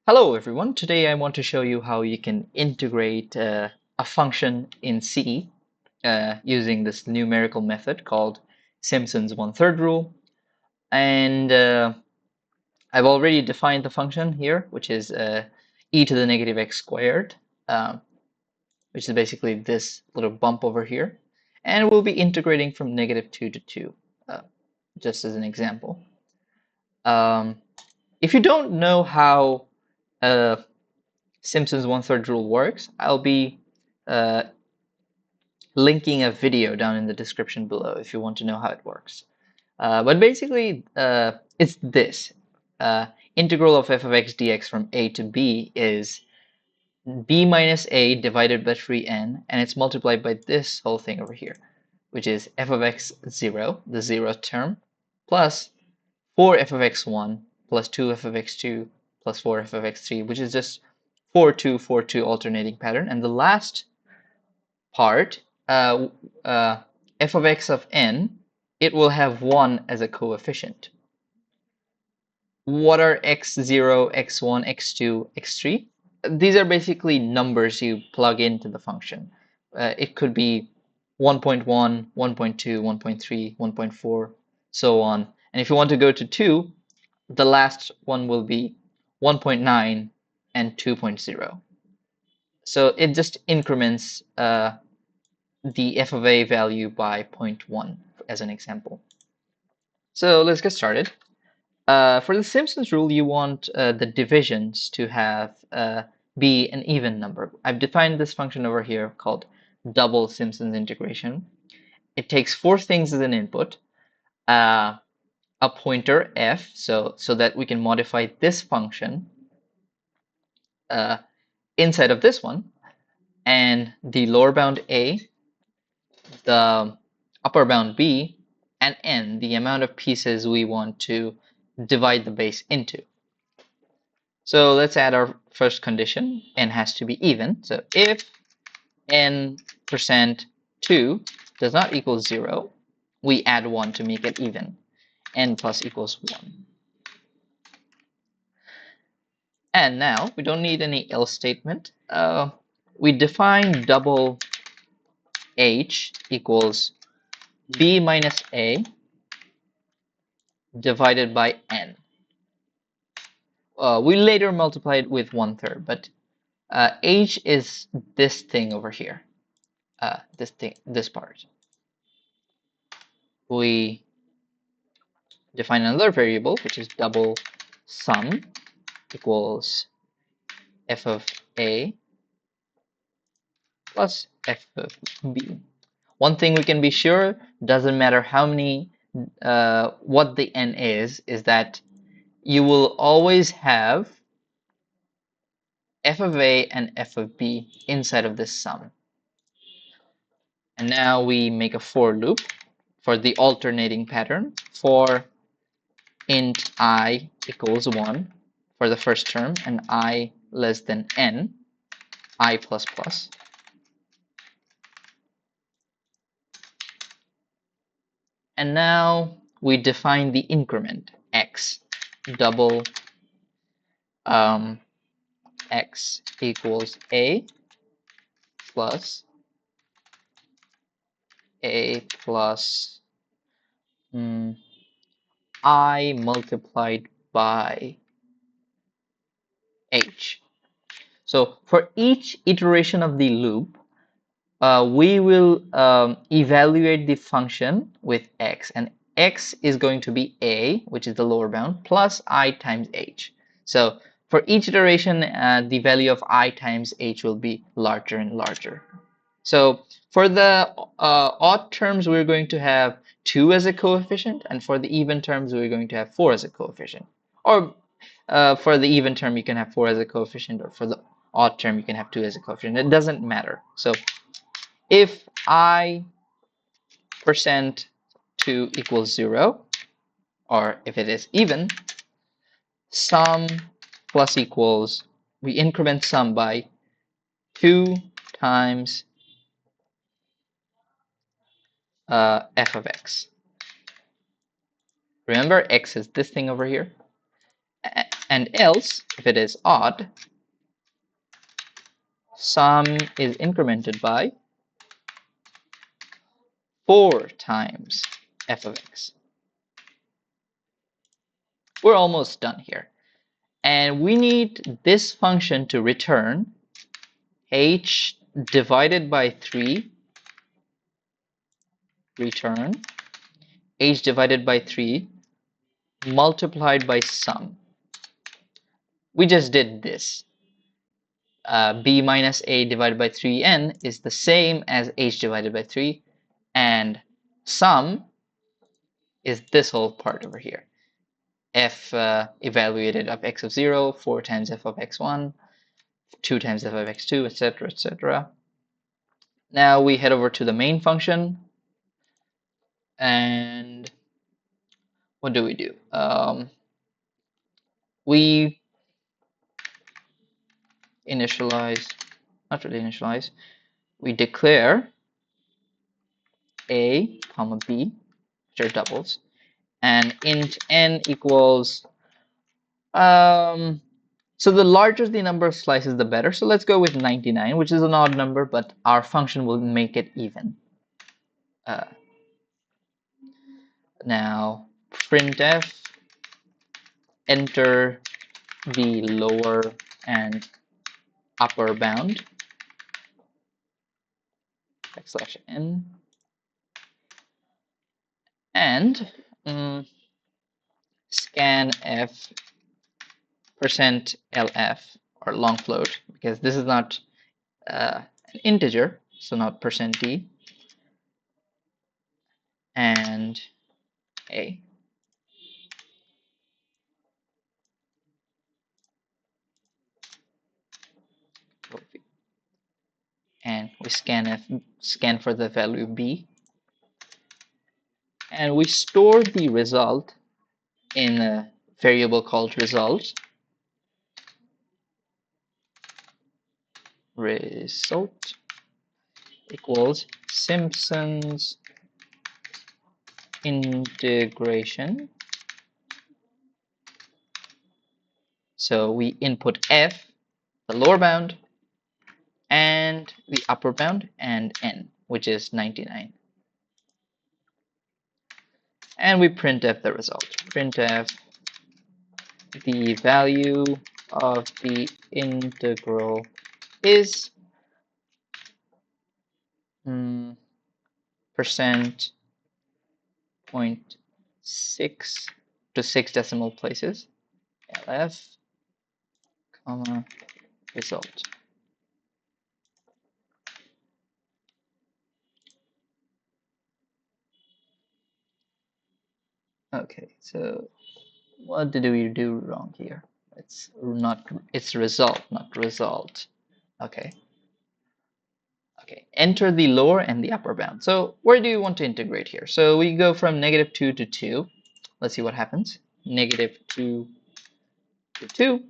Hello everyone, today I want to show you how you can integrate a function in C using this numerical method called Simpson's one-third rule. And I've already defined the function here, which is e to the negative x squared, uh, which is basically this little bump over here. And we'll be integrating from -2 to 2, uh, just as an example. Um, if you don't know how uh, Simpson's one-third rule works, I'll be uh, linking a video down in the description below if you want to know how it works. But basically, it's this. Uh, Integral of f of x dx from a to b is b minus a divided by 3n, and it's multiplied by this whole thing over here, which is f of x 0, the 0th term, plus 4f of x1 plus 2f of x2 plus 4f of x3, which is just 4, 2, 4, 2 alternating pattern. And the last part, uh, uh, f of x of n, it will have 1 as a coefficient. What are x0, x1, x2, x3? These are basically numbers you plug into the function. It could be 1.1, 1.2, 1.3, 1.4, so on. And if you want to go to 2, the last one will be 1.9 and 2.0. So it just increments the f of a value by 0.1 as an example. So let's get started. For the Simpsons rule, you want the divisions to have be an even number. I've defined this function over here called double Simpsons integration. It takes 4 things as an input, a pointer f, so that we can modify this function uh, inside of this one, and the lower bound a, the upper bound b, and n, the amount of pieces we want to divide the base into. So let's add our first condition. N has to be even. So if n% 2 does not equal 0, we add 1 to make it even. N plus equals 1. And now we don't need any else statement. We define double h equals b minus a divided by n. We later multiply it with 1/3, but h is this thing over here, this part. We define another variable, which is double sum equals f of a plus f of b. One thing we can be sure, doesn't matter how many, what the n is that you will always have f of a and f of b inside of this sum. And now we make a for loop for the alternating pattern for int I equals 1 for the first term and I less than n, I plus plus. And now we define the increment x, double x equals a plus I multiplied by h. So for each iteration of the loop, we will evaluate the function with x, and x is going to be a, which is the lower bound, plus I times h. So for each iteration, the value of I times h will be larger and larger. So for the odd terms, we're going to have 2 as a coefficient, and for the even terms, we're going to have 4 as a coefficient. Or for the even term, you can have 4 as a coefficient, or for the odd term, you can have 2 as a coefficient. It doesn't matter. So if I percent 2 equals 0, or if it is even, sum plus equals, we increment sum by 2 times f of x. Remember, x is this thing over here. And else, if it is odd, sum is incremented by 4 times f of x. We're almost done here. And we need this function to return h divided by 3, return h divided by 3 multiplied by sum. We just did this. B minus a divided by 3n is the same as h divided by 3, and sum is this whole part over here. F evaluated of x of 0, 4 times f of x1, 2 times f of x2, etc., etc. Now we head over to the main function, and what do? We initialize, not really initialize, we declare a comma b, which are doubles, and int n equals, so the larger the number of slices, the better. So let's go with 99, which is an odd number, but our function will make it even. Now printf, enter the lower and upper bound, \n, and scanf %lf, or long float, because this is not an integer, so not %d, and a. And we scan for the value b, and we store the result in a variable called result equals Simpson's integration. So we input f, the lower bound, and the upper bound, and n, which is 99. And we printf the result. Printf the value of the integral is percent 0.6 to 6 decimal places, lf, comma, result. Okay, so what did we do wrong here? It's result, not result. Okay. Okay, enter the lower and the upper bound. So where do you want to integrate here? So we go from -2 to 2. Let's see what happens. -2 to 2.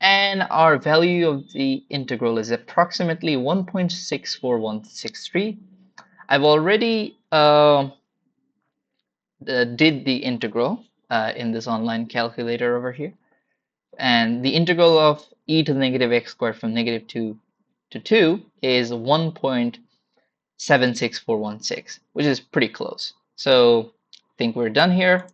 And our value of the integral is approximately 1.64163. I've already did the integral in this online calculator over here. And the integral of e to the negative x squared from -2 to 2 is 1.76416, which is pretty close. So I think we're done here.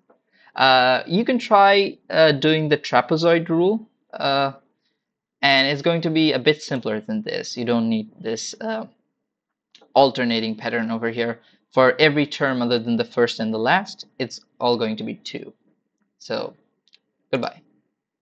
You can try doing the trapezoid rule, and it's going to be a bit simpler than this. You don't need this alternating pattern over here. For every term other than the first and the last, it's all going to be 2. So goodbye.